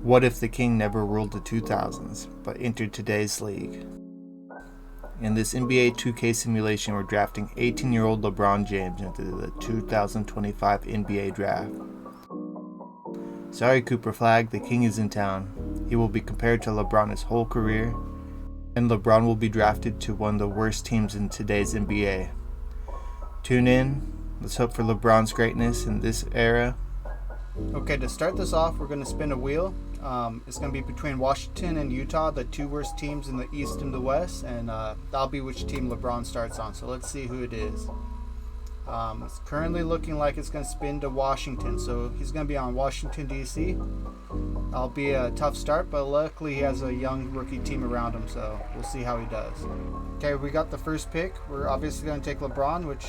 What if the king never ruled the 2000s, but entered today's league? In this NBA 2k simulation, we're drafting 18-year-old LeBron James into the 2025 NBA draft. Sorry, Cooper Flag, the king is in town. He will be compared to LeBron his whole career, and LeBron will be drafted to one of the worst teams in today's NBA. Tune in. Let's hope for LeBron's greatness in this era. Okay, to start this off, we're going to spin a wheel. It's going to be between Washington and Utah, the two worst teams in the East and the West, and that'll be which team LeBron starts on. So let's see who it is. It's currently looking like it's going to spin to Washington, so he's going to be on Washington, D.C. That'll be a tough start, but luckily he has a young rookie team around him, so we'll see how he does. Okay, we got the first pick. We're obviously going to take LeBron, which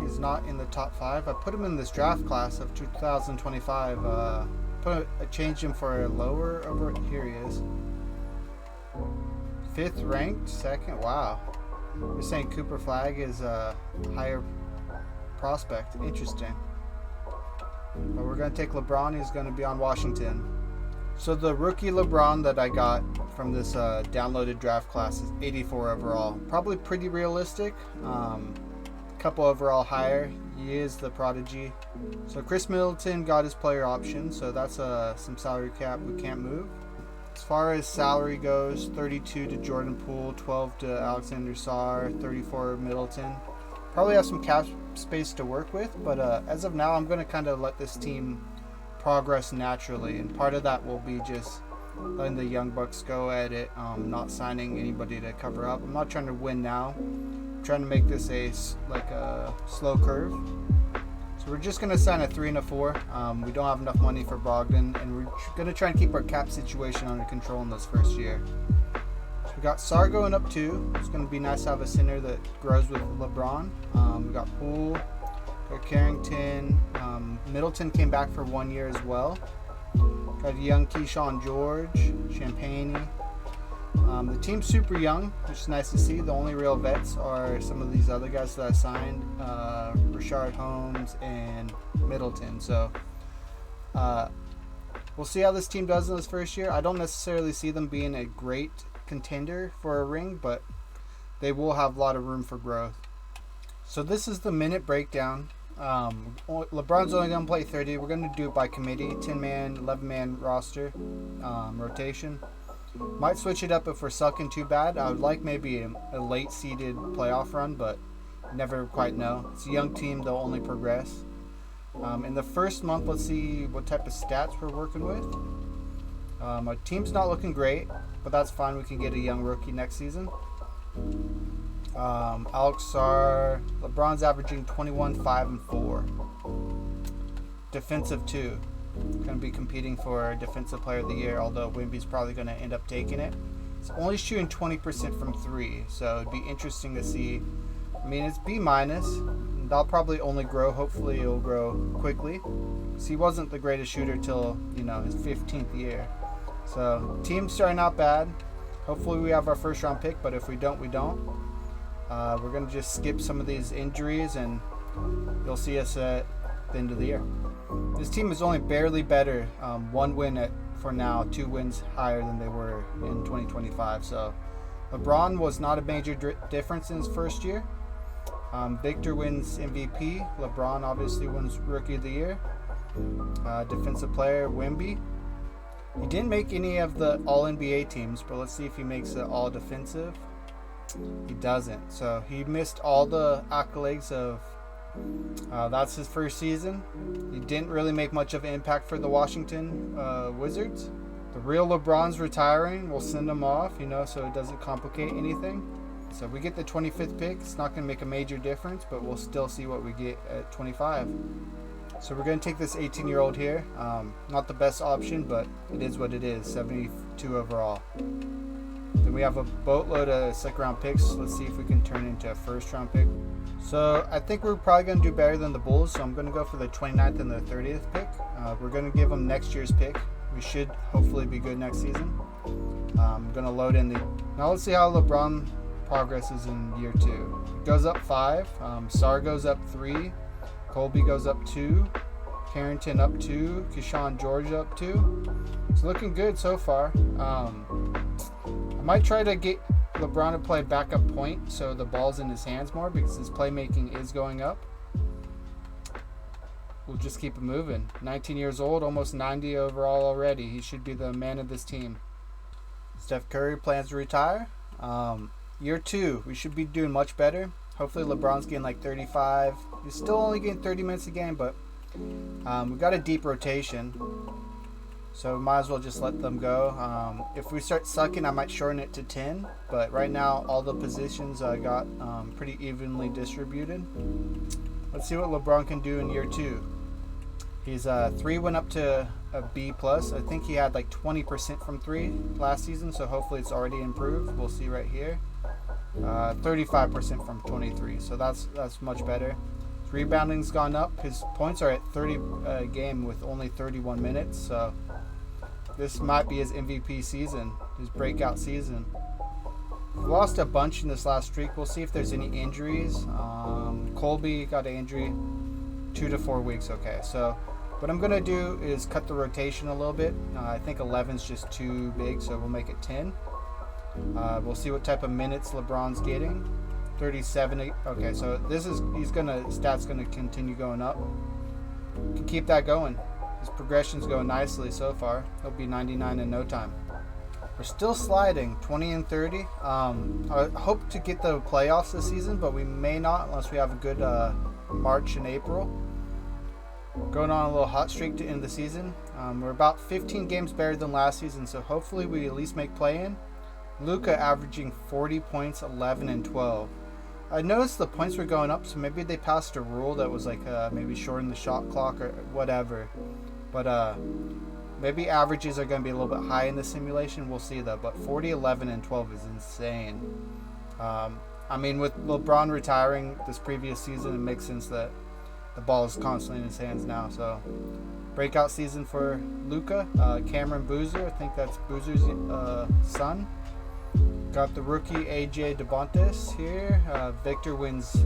he's not in the top 5. I put him in this draft class of 2025. I changed him for a lower over. Here he is. 5th ranked, 2nd. Wow. You're saying Cooper Flag is a higher prospect. Interesting. But we're going to take LeBron. He's going to be on Washington. So the rookie LeBron that I got from this downloaded draft class is 84 overall. Probably pretty realistic. Couple overall higher. He is the prodigy. So Chris Middleton got his player option, so that's some salary cap we can't move. As far as salary goes, 32 to Jordan Poole, 12 to Alexander Sarr, 34 Middleton. Probably have some cap space to work with, but as of now, I'm going to kind of let this team progress naturally, and part of that will be just letting the young bucks go at it, not signing anybody to cover up. I'm not trying to win now. I'm trying to make this a slow curve. So we're just going to sign a 3 and a 4. We don't have enough money for Bogdan, and we're going to try and keep our cap situation under control in this first year. So we got Sarr going up 2. It's going to be nice to have a center that grows with LeBron. We got Poole, got Carrington. Middleton came back for 1 year as well. Got a young Keyshawn George, Champagne. The team's super young, which is nice to see. The only real vets are some of these other guys that I signed, Rashard Holmes and Middleton. So we'll see how this team does in this first year. I don't necessarily see them being a great contender for a ring, but they will have a lot of room for growth. So this is the minute breakdown. LeBron's only going to play 30. We're going to do it by committee, 10-man, 11-man roster, rotation. Might switch it up if we're sucking too bad. I would like maybe a late seeded playoff run, but never quite know. It's a young team, they'll only progress. In the first month, let's see what type of stats we're working with. Our team's not looking great, but that's fine. We can get a young rookie next season. Alex Sarr, LeBron's averaging 21, 5, and 4. Defensive 2. Going to be competing for Defensive Player of the Year, although Wemby's probably going to end up taking it. It's only shooting 20% from 3, so it'd be interesting to see. I mean, it's B-. That'll probably only grow. Hopefully it'll grow quickly. So he wasn't the greatest shooter till, his 15th year. So team's starting out bad. Hopefully we have our first round pick, but if we don't, we don't. We're going to just skip some of these injuries, and you'll see us at the end of the year. This team is only barely better. 1 win for now, 2 wins higher than they were in 2025. So LeBron was not a major difference in his first year. Victor wins MVP. LeBron obviously wins Rookie of the Year. Defensive Player, Wemby. He didn't make any of the All-NBA teams, but let's see if he makes it All-Defensive. He doesn't. So he missed all the accolades of that's his first season. He didn't really make much of an impact for the Washington Wizards. The real LeBron's retiring. We'll send him off, so it doesn't complicate anything. So we get the 25th pick. It's not going to make a major difference, but we'll still see what we get at 25. So we're going to take this 18-year-old here. Not the best option, but it is what it is. 72 overall. Then we have a boatload of second-round picks. Let's see if we can turn into a first-round pick. So I think we're probably going to do better than the Bulls, so I'm going to go for the 29th and the 30th pick. We're going to give them next year's pick. We should hopefully be good next season. I'm going to load in the... Now let's see how LeBron progresses in year 2. It goes up 5. Sarr goes up 3. Colby goes up 2. Carrington up 2. Keyshawn George up 2. It's looking good so far. I might try to get LeBron to play backup point so the ball's in his hands more because his playmaking is going up. We'll just keep it moving. 19 years old, almost 90 overall already. He should be the man of this team. Steph Curry plans to retire. Year 2, we should be doing much better. Hopefully LeBron's getting like 35. He's still only getting 30 minutes a game, but we've got a deep rotation. So we might as well just let them go. If we start sucking, I might shorten it to 10. But right now, all the positions I got pretty evenly distributed. Let's see what LeBron can do in year 2. He's 3 went up to a B+. I think he had like 20% from 3 last season, so hopefully it's already improved. We'll see right here. 35% from 23, so that's much better. His rebounding's gone up. His points are at 30 a game with only 31 minutes, so this might be his MVP season, his breakout season. We've lost a bunch in this last streak. We'll see if there's any injuries. Colby got an injury, 2 to 4 weeks. Okay, so what I'm going to do is cut the rotation a little bit. I think 11's just too big, so we'll make it 10. We'll see what type of minutes LeBron's getting. 37. Okay, so stats gonna continue going up. Can keep that going. His progression's going nicely so far. He'll be 99 in no time. We're still sliding, 20 and 30. I hope to get the playoffs this season, but we may not unless we have a good March and April. Going on a little hot streak to end the season. We're about 15 games better than last season, so hopefully we at least make play-in. Luka averaging 40 points, 11 and 12. I noticed the points were going up, so maybe they passed a rule that was like maybe shorten the shot clock or whatever. But maybe averages are going to be a little bit high in the simulation. We'll see though. But 40, 11, and 12 is insane. I mean, with LeBron retiring this previous season, it makes sense that the ball is constantly in his hands now. So breakout season for Luka. Cameron Boozer, I think that's Boozer's son. Got the rookie AJ DeBontis here. Victor wins,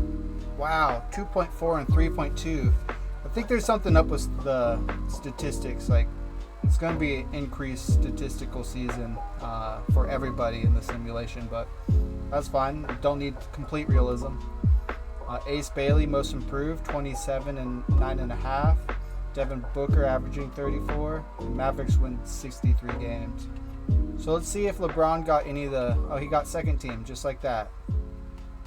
wow, 2.4 and 3.2. I think there's something up with the statistics. Like, it's going to be an increased statistical season for everybody in the simulation, but that's fine. Don't need complete realism. Ace Bailey, most improved, 27 and 9.5. Devin Booker averaging 34. Mavericks win 63 games. So let's see if LeBron got any of the... Oh, he got second team, just like that.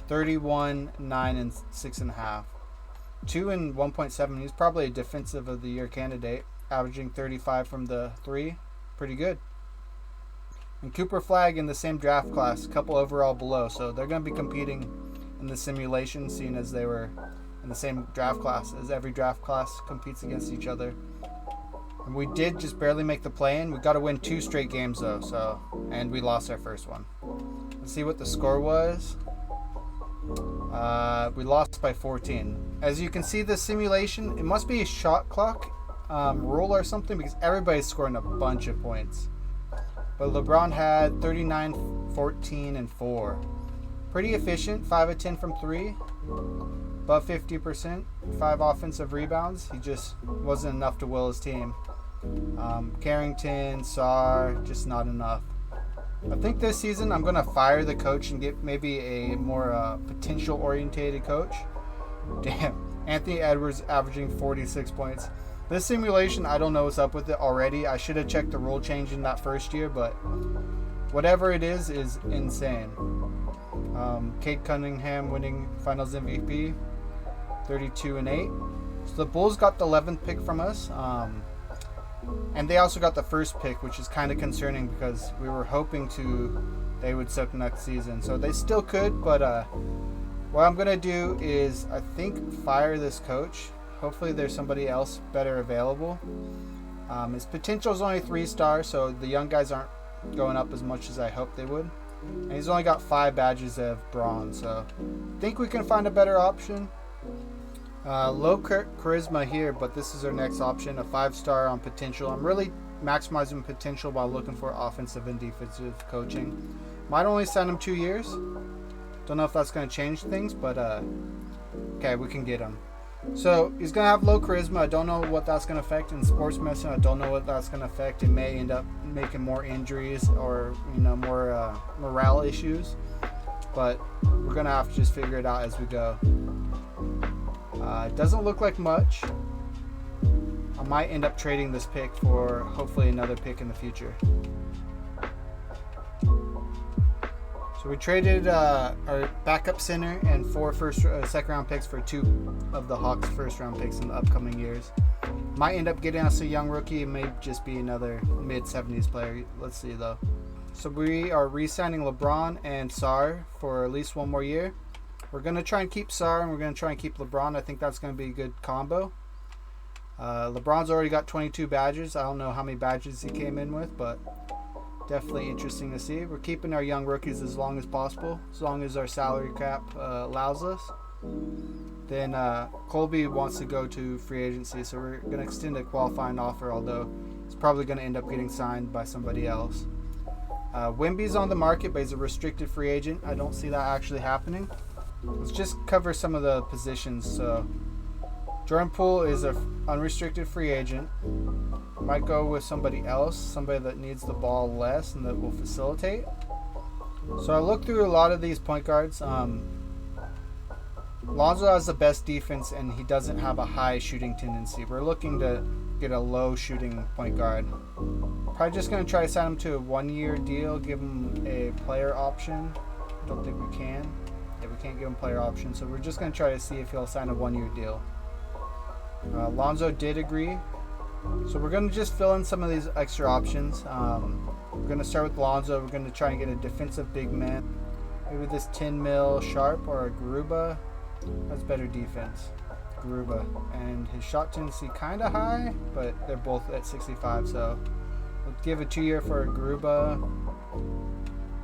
31, 9, and 6.5. 2 and 1.7. He's probably a defensive of the year candidate. Averaging 35 from the 3. Pretty good. And Cooper Flagg in the same draft class. A couple overall below. So they're going to be competing in the simulation, seeing as they were in the same draft class. As every draft class competes against each other. And we did just barely make the play-in. We got to win 2 straight games though, and we lost our first one. Let's see what the score was. We lost by 14. As you can see, the simulation, it must be a shot clock rule or something because everybody's scoring a bunch of points. But LeBron had 39, 14, and 4. Pretty efficient, 5 of 10 from 3. Above 50%, 5 offensive rebounds. He just wasn't enough to will his team. Carrington, Sarr, just not enough. I think this season I'm going to fire the coach and get maybe a more potential-orientated coach. Damn. Anthony Edwards averaging 46 points. This simulation, I don't know what's up with it already. I should have checked the rule change in that first year, but whatever it is insane. Cade Cunningham winning Finals MVP, 32 and 8. So the Bulls got the 11th pick from us. And they also got the first pick, which is kind of concerning because we were hoping they would suck next season. So they still could, but what I'm going to do is I think fire this coach. Hopefully there's somebody else better available. His potential is only 3-star, so the young guys aren't going up as much as I hoped they would. And he's only got 5 badges of bronze, so I think we can find a better option. Low charisma here, but this is our next option, a 5-star on potential. I'm really maximizing potential while looking for offensive and defensive coaching. Might only sign him 2 years. Don't know if that's going to change things, but okay, we can get him. So he's going to have low charisma. I don't know what that's going to affect in sports medicine. I don't know what that's going to affect. It may end up making more injuries or, more morale issues. But we're going to have to just figure it out as we go. It doesn't look like much. I might end up trading this pick for hopefully another pick in the future. So we traded our backup center and 4 second round picks for 2 of the Hawks' first round picks in the upcoming years. Might end up getting us a young rookie. It may just be another mid-70s player. Let's see though. So we are re-signing LeBron and Sarr for at least 1 more year. We're going to try and keep Sarr and we're going to try and keep LeBron. I think that's going to be a good combo. LeBron's already got 22 badges. I don't know how many badges he came in with, but definitely interesting to see. We're keeping our young rookies as long as possible, as long as our salary cap allows us. Then Colby wants to go to free agency, so we're going to extend a qualifying offer, although it's probably going to end up getting signed by somebody else. Wemby's on the market, but he's a restricted free agent. I don't see that actually happening. Let's just cover some of the positions. So Jordan Poole is an unrestricted free agent. Might go with somebody else, somebody that needs the ball less and that will facilitate. So I looked through a lot of these point guards. Lonzo has the best defense and he doesn't have a high shooting tendency. We're looking to get a low shooting point guard. Probably just going to try to sign him to a 1-year deal, give him a player option. Don't think we can. Yeah, we can't give him player option, so we're just going to try to see if he'll sign a 1-year deal. Lonzo did agree. So we're going to just fill in some of these extra options. We're going to start with Lonzo. We're going to try and get a defensive big man. Maybe this 10 mil Sharp or a Garuba. That's better defense. Garuba. And his shot tendency kind of high, but they're both at 65. So we'll give a 2-year for a Garuba.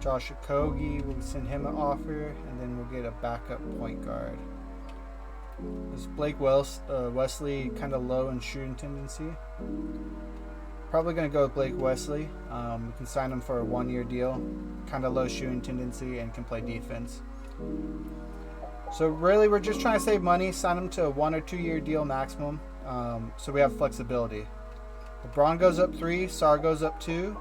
Josh Okogie, we'll send him an offer. And then we'll get a backup point guard. This Blake Wesley, kind of low in shooting tendency. Probably going to go with Blake Wesley. We can sign him for a 1-year deal. Kind of low shooting tendency and can play defense. So really we're just trying to save money. Sign him to a 1 or 2-year deal maximum. So we have flexibility. LeBron goes up 3. Sarr goes up 2.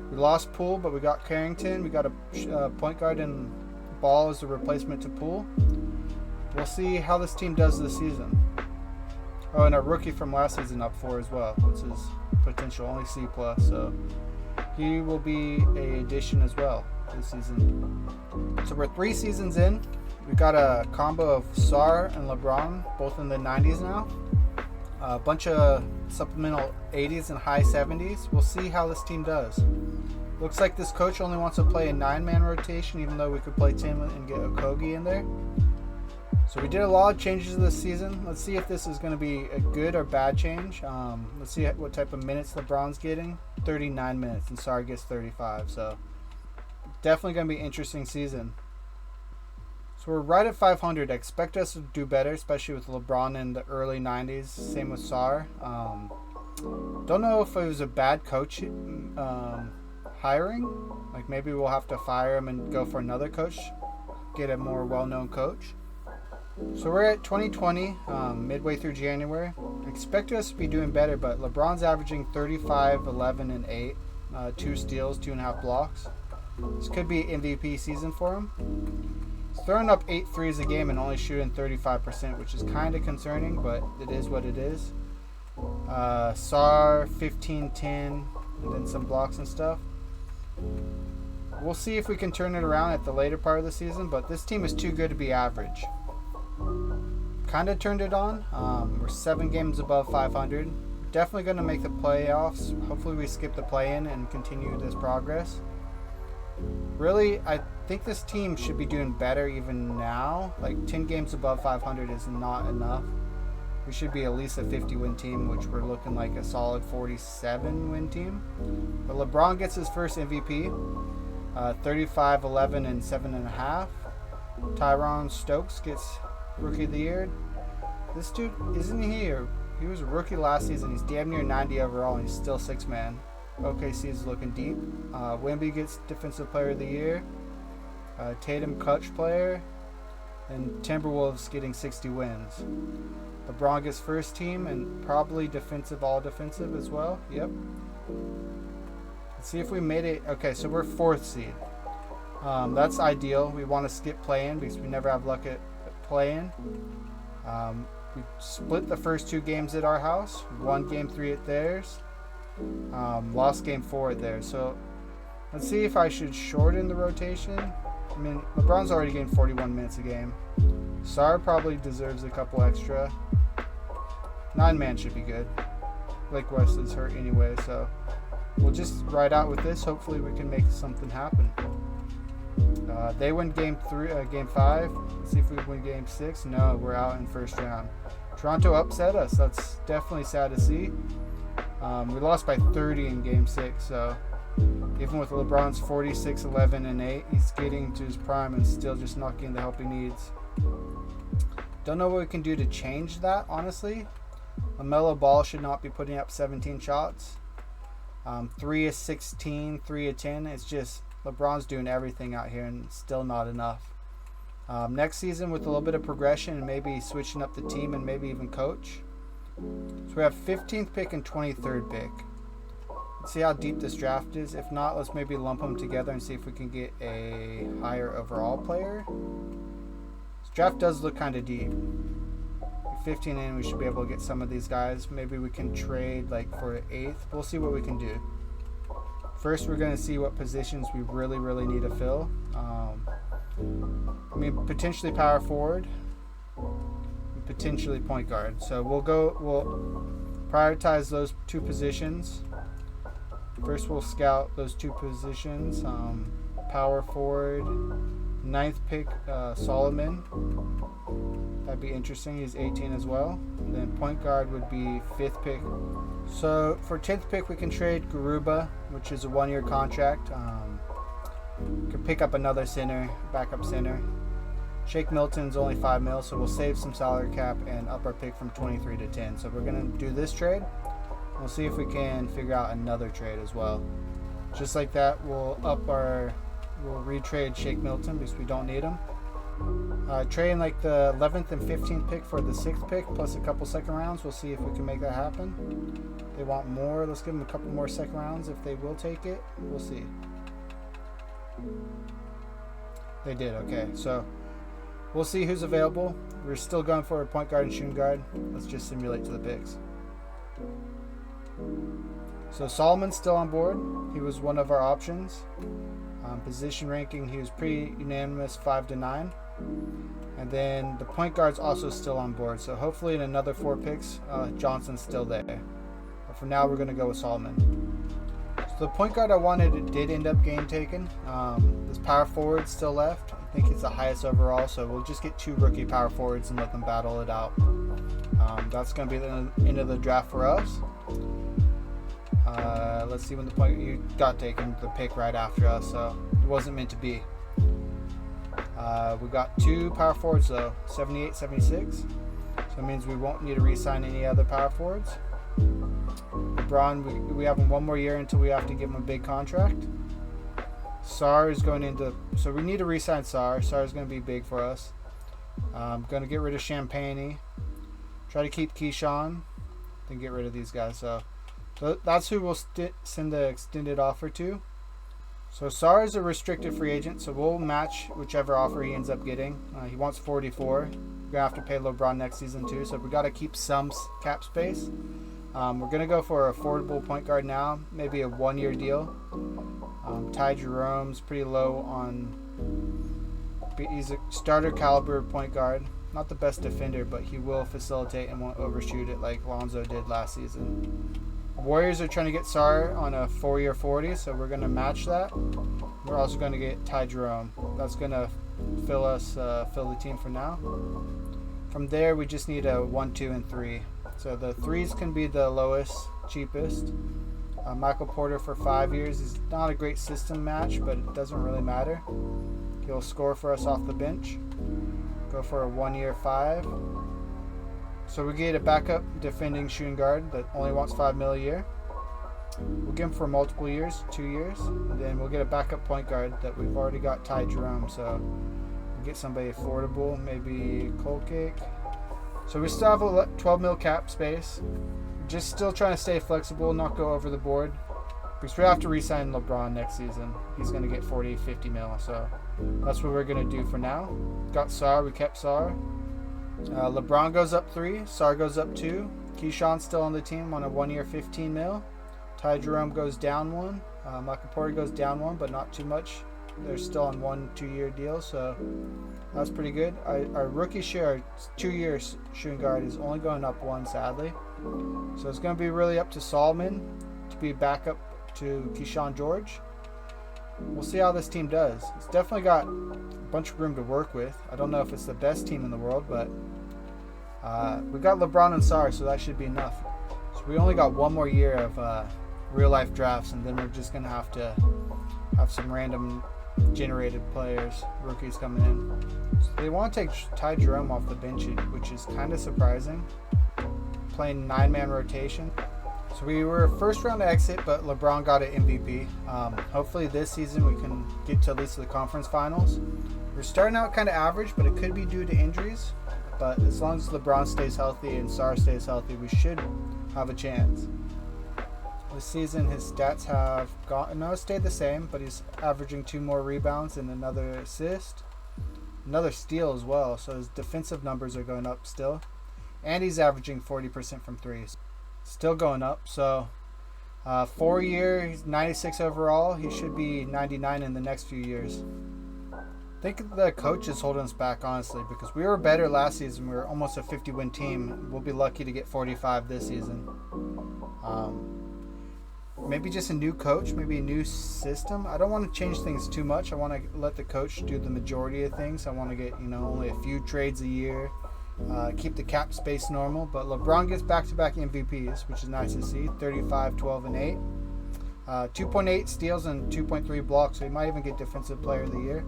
We lost Poole, but we got Carrington. We got a point guard and Ball as a replacement to Poole. We'll see how this team does this season. Oh, and a rookie from last season up 4 as well, which is potential, only C+, so he will be an addition as well this season. So we're 3 seasons in. We've got a combo of Sarr and LeBron, both in the 90s now. A bunch of supplemental 80s and high 70s. We'll see how this team does. Looks like this coach only wants to play a 9-man rotation, even though we could play 10 and get Okogie in there. So we did a lot of changes this season. Let's see if this is going to be a good or bad change. Let's see what type of minutes LeBron's getting. 39 minutes, and Sarr gets 35. So definitely going to be an interesting season. So we're right at 500. I expect us to do better, especially with LeBron in the early 90s. Same with Sarr. Don't know if it was a bad coach hiring. Like maybe we'll have to fire him and go for another coach. Get a more well-known coach. So we're at 2020, midway through January. I expect us to be doing better, but LeBron's averaging 35, 11, and 8. 2 steals, 2.5 blocks. This could be MVP season for him. He's throwing up 8 threes a game and only shooting 35%, which is kind of concerning, but it is what it is. Sarr, 15, 10, and then some blocks and stuff. We'll see if we can turn it around at the later part of the season, but this team is too good to be average. Kind of turned it on. We're 7 games above 500. Definitely going to make the playoffs. Hopefully we skip the play-in and continue this progress. Really, I think this team should be doing better even now. Like 10 games above 500 is not enough. We should be at least a 50-win team, which we're looking like a solid 47-win team. But LeBron gets his first MVP. 35, 11, and 7.5. Tyron Stokes gets Rookie of the Year. This dude, isn't he? He was a rookie last season. He's damn near 90 overall, and he's still 6-man. OKC is looking deep. Wemby gets Defensive Player of the Year. Tatum Clutch Player. and Timberwolves getting 60 wins. LeBron gets first team and probably defensive, all defensive as well. Yep. Let's see if we made it. Okay, so we're 4th seed. That's ideal. We want to skip play-in because we never have luck at play-in. We split the first 2 games at our house. Won game 3 at theirs. Lost game 4 at theirs. So let's see if I should shorten the rotation. I mean, LeBron's already getting 41 minutes a game. Sar probably deserves a couple extra. 9-man should be good. Blake Wesley's hurt anyway, so we'll just ride out with this. Hopefully we can make something happen. They win game 5. Let's see if we win game 6. No, we're out in first round. Toronto upset us. That's definitely sad to see. We lost by 30 in game 6, so even with LeBron's 46, 11, and 8, he's getting to his prime and still just not getting the help he needs. Don't know what we can do to change that, honestly. LaMelo Ball should not be putting up 17 shots. 3 of 16, 3 of 10. It's just LeBron's doing everything out here and still not enough. Next season, with a little bit of progression and maybe switching up the team and maybe even coach. So we have 15th pick and 23rd pick. Let's see how deep this draft is. If not, let's maybe lump them together and see if we can get a higher overall player. This draft does look kind of deep. 15 in, we should be able to get some of these guys. Maybe we can trade like for 8th. We'll see what we can do. First, we're going to see what positions we really need to fill. I mean, potentially power forward, potentially point guard. So we'll prioritize those 2 positions. First, we'll scout those 2 positions. Power forward, 9th pick, Solomon. That'd be interesting. He's 18 as well. And then point guard would be 5th pick. So for 10th pick, we can trade Garuba, which is a 1-year contract. Could pick up another center, backup center. Shake Milton's only $5 million, so we'll save some salary cap and up our pick from 23 to 10. So we're gonna do this trade. We'll see if we can figure out another trade as well. Just like that, we'll retrade Shake Milton because we don't need him. Trading like the 11th and 15th pick for the 6th pick plus a couple second rounds. We'll see if we can make that happen. If they want more, let's give them a couple more second rounds. If they will take it, we'll see. They did. Okay, so we'll see who's available. We're still going for a point guard and shooting guard. Let's just simulate to the picks. So Solomon's still on board. He was one of our options. Position ranking, he was pretty unanimous, 5 to 9. And then the point guard's also still on board. So hopefully in another 4 picks, Johnson's still there. But for now, we're going to go with Solomon. So the point guard I wanted did end up game taken. This power forward still left. I think it's the highest overall. So we'll just get 2 rookie power forwards and let them battle it out. That's going to be the end of the draft for us. Let's see when the point you got taken, the pick right after us, so it wasn't meant to be. We got 2 power forwards though, 78, 76. So it means we won't need to re-sign any other power forwards. LeBron, we have him 1 more year until we have to give him a big contract. Sar is going into, so we need to re-sign Sar. Sar is going to be big for us. Going to get rid of Champagne. Try to keep Keyshawn. Then get rid of these guys. So that's who we'll send the extended offer to. So Sar is a restricted free agent, so we'll match whichever offer he ends up getting. He wants 44. We're going to have to pay LeBron next season too, so we got to keep some cap space. We're going to go for an affordable point guard now, maybe a 1-year deal. Ty Jerome's pretty low on... He's a starter caliber point guard. Not the best defender, but he will facilitate and won't overshoot it like Lonzo did last season. Warriors are trying to get Sar on a 4-year 40, so we're going to match that. We're also going to get Ty Jerome. That's going to fill the team for now. From there, we just need a 1, 2, and 3. So the 3s can be the lowest, cheapest. Michael Porter for 5 years is not a great system match, but it doesn't really matter. He'll score for us off the bench. Go for a 1-year 5. So we get a backup defending shooting guard that only wants $5 million a year. We'll give him for multiple years, 2 years. And then we'll get a backup point guard that we've already got Ty Jerome. So Get somebody affordable, maybe Cold Cake. So we still have a 12 mil cap space. Just still trying to stay flexible, not go over the board. Because we have to re-sign LeBron next season. He's going to get 40, 50 mil. So that's what we're going to do for now. Got Sar. We kept Sar. LeBron goes up 3. Sar goes up 2. Keyshawn's still on the team on a 1 year, 15 mil. Ty Jerome goes down 1. Michael Porter goes down 1, but not too much. They're still on 1-2 year deals. So that's pretty good. Our rookie share, our 2 year shooting guard, is only going up 1, sadly. So it's going to be really up to Solomon to be backup to Keyshawn George. We'll see how this team does. It's definitely got a bunch of room to work with. I don't know if it's the best team in the world, but we got LeBron and Sar, so that should be enough. So we only got 1 more year of real life drafts, and then we're just going to have some random generated players, rookies coming in. So they want to take Ty Jerome off the bench, which is kind of surprising. Playing 9-man rotation. So we were first round exit, but LeBron got an MVP. Hopefully this season we can get to at least the conference finals. We're starting out kind of average, but it could be due to injuries. But as long as LeBron stays healthy and Sar stays healthy, we should have a chance. This season his stats have stayed the same, but he's averaging 2 more rebounds and another assist. Another steal as well, so his defensive numbers are going up still. And he's averaging 40% from 3. Still going up. So 4 year, he's 96 overall. He should be 99 in the next few years. I think the coach is holding us back, honestly, because we were better last season. We were almost a 50-win team. We'll be lucky to get 45 this season. Maybe just a new coach, maybe a new system. I don't want to change things too much. I want to let the coach do the majority of things. I want to get only a few trades a year. Keep the cap space normal, but LeBron gets back-to-back MVPs, which is nice to see. 35, 12, and 8. 2.8 steals and 2.3 blocks, so he might even get Defensive Player of the Year.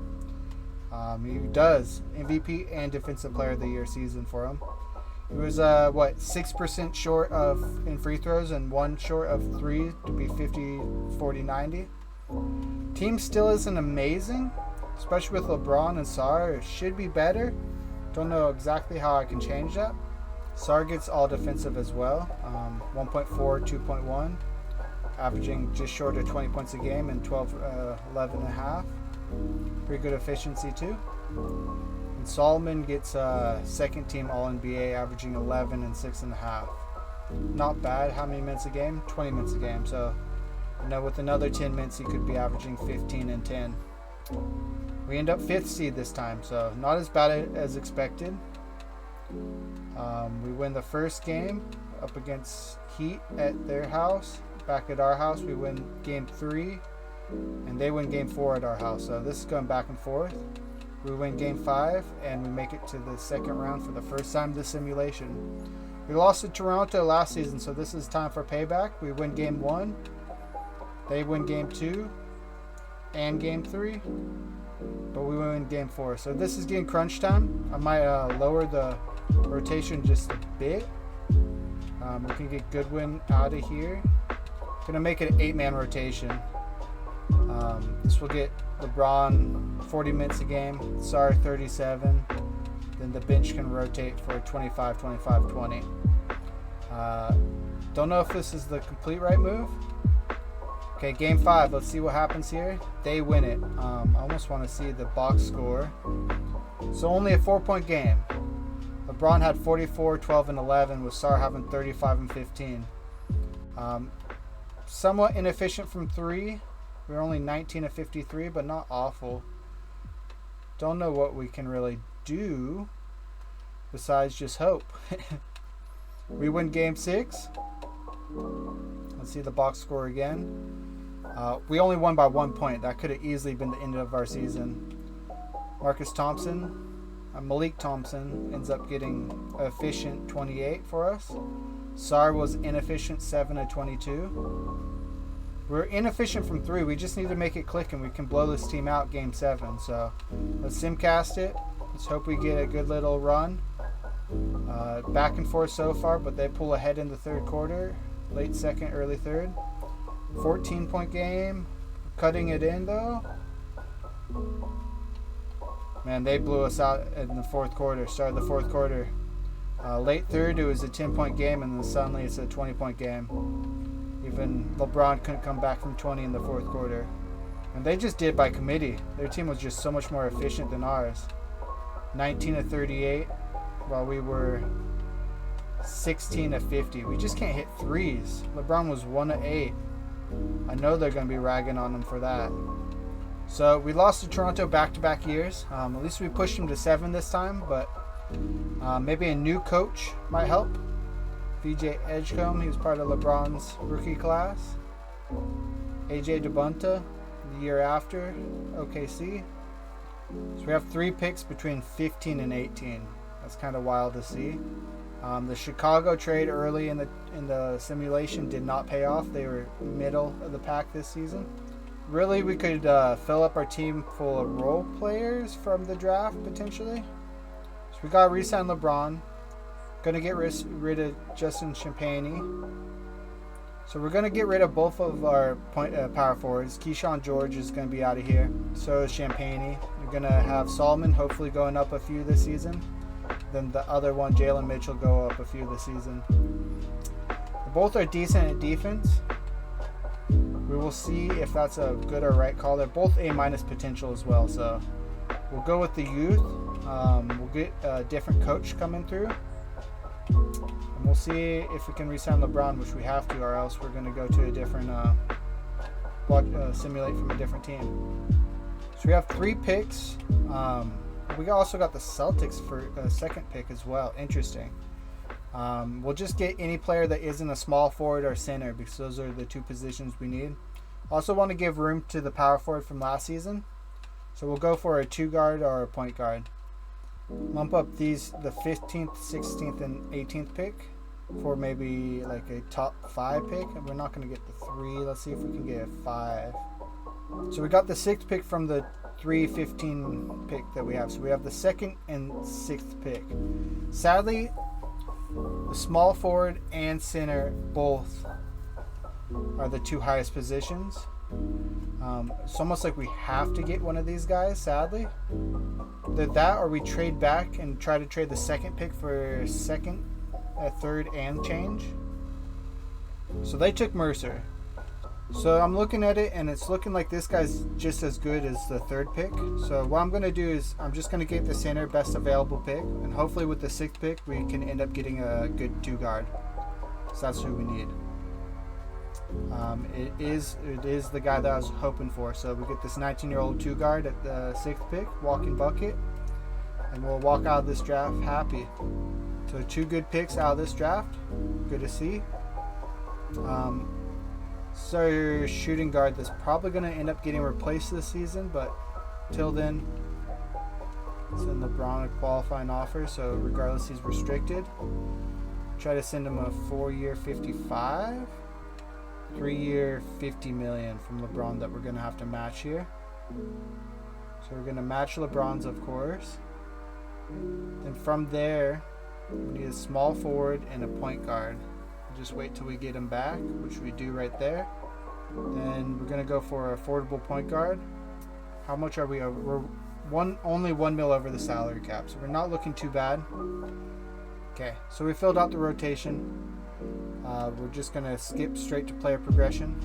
He does. MVP and Defensive Player of the Year season for him. He was 6% short in free throws and 1 short of 3 to be 50, 40, 90. Team still isn't amazing, especially with LeBron and Sar. It should be better. Don't know exactly how I can change that. Sar gets all defensive as well. 1.4, 2.1. Averaging just short of 20 points a game and 11 and a half. Pretty good efficiency too. And Solomon gets second team All-NBA, averaging 11 and 6.5. Not bad. How many minutes a game? 20 minutes a game. So, with another 10 minutes, he could be averaging 15 and 10. We end up 5th seed this time, so not as bad as expected. We win the first game up against Heat at their house. Back at our house, we win game 3, and they win game 4 at our house. So this is going back and forth. We win game 5, and we make it to the second round for the first time in the simulation. We lost to Toronto last season, so this is time for payback. We win game 1. They win game 2 and game 3. But we win game 4. So this is getting crunch time. I might lower the rotation just a bit. We can get Goodwin out of here. Gonna make it an 8-man rotation. This will get LeBron 40 minutes a game. Sar 37. Then the bench can rotate for 25, 25, 20. Don't know if this is the complete right move. Okay, game 5. Let's see what happens here. They win it. I almost want to see the box score. So only a 4-point game. LeBron had 44, 12, and 11, with Sar having 35 and 15. Somewhat inefficient from 3. We're only 19 of 53, but not awful. Don't know what we can really do besides just hope. We win game 6. Let's see the box score again. We only won by 1 point. That could have easily been the end of our season. Malik Thompson ends up getting efficient 28 for us. Sar was inefficient 7 of 22. We're inefficient from 3. We just need to make it click and we can blow this team out game 7. So let's simcast it. Let's hope we get a good little run. Back and forth so far, but they pull ahead in the third quarter. Late second, early third. 14-point game. Cutting it in though. Man, they blew us out in the fourth quarter. Started the fourth quarter. Late third, it was a 10-point game, and then suddenly it's a 20-point game. Even LeBron couldn't come back from 20 in the fourth quarter. And they just did by committee. Their team was just so much more efficient than ours. 19 of 38, while we were 16 of 50. We just can't hit threes. LeBron was 1 of 8. I know they're going to be ragging on him for that. So we lost to Toronto back-to-back years. At least we pushed him to 7 this time, but maybe a new coach might help. VJ Edgecombe, he was part of LeBron's rookie class. AJ Dubunta, the year after, OKC. So we have 3 picks between 15 and 18. That's kind of wild to see. The Chicago trade early in the simulation did not pay off. They were middle of the pack this season. Really, we could fill up our team full of role players from the draft potentially. So we got to re-sign LeBron. Going to get rid of Justin Champagnie. So we're going to get rid of both of our power forwards. Keyshawn George is going to be out of here. So is Champagnie. You're going to have Solomon hopefully going up a few this season. Then the other one, Jalen Mitchell, go up a few this season. Both are decent at defense. We will see if that's a good or right call. They're both A- potential as well. So we'll go with the youth. We'll get a different coach coming through. And we'll see if we can re-sign LeBron, which we have to, or else we're going to go to a different simulate from a different team. So we have 3 picks. We also got the Celtics for a second pick as well. Interesting. We'll just get any player that isn't a small forward or center, because those are the 2 positions we need. Also want to give room to the power forward from last season. So we'll go for a 2 guard or a point guard. Lump up the 15th, 16th, and 18th pick for maybe like a top 5 pick. And we're not going to get the 3. Let's see if we can get a 5. So we got the 6th pick from the 3-15 pick that we have. So we have the 2nd and 6th pick. Sadly, the small forward and center both are the 2 highest positions. It's almost like we have to get one of these guys, sadly. Either that or we trade back and try to trade the 2nd pick for 2nd, 3rd, and change. So they took Mercer. So I'm looking at it, and it's looking like this guy's just as good as the 3rd pick. So what I'm going to do is I'm just going to get the center best available pick, and hopefully with the 6th pick we can end up getting a good 2 guard. So that's who we need. It is the guy that I was hoping for. So we get this 19-year-old 2 guard at the 6th pick, walking bucket, and we'll walk out of this draft happy. So 2 good picks out of this draft. Good to see. So your shooting guard that's probably going to end up getting replaced this season, but till then, send LeBron a qualifying offer. So regardless, he's restricted. Try to send him a 4-year $55, 3-year $50 million from LeBron that we're going to have to match here. So we're going to match LeBron's, of course. And from there, we need a small forward and a point guard. Just wait till we get him back, which we do right there. Then we're gonna go for an affordable point guard. How much are we over? We're only $1 million over the salary cap, so we're not looking too bad. Okay, so we filled out the rotation. We're just gonna skip straight to player progression.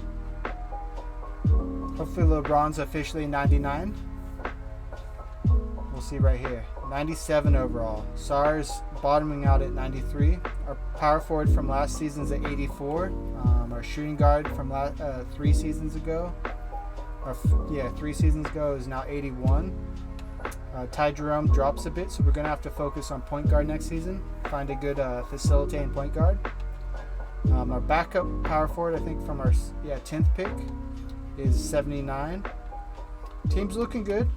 Hopefully LeBron's officially 99. We'll see right here. 97 overall. SAR's bottoming out at 93. Our power forward from last season's at 84. Our shooting guard from 3 seasons ago, 3 seasons ago is now 81. Ty Jerome drops a bit, so we're gonna have to focus on point guard next season. Find a good facilitating point guard. Our backup power forward, I think from our 10th pick, is 79. Team's looking good.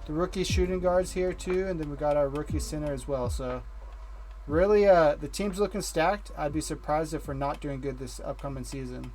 The rookie shooting guards here too, and then we got our rookie center as well. So really, the team's looking stacked. I'd be surprised if we're not doing good this upcoming season.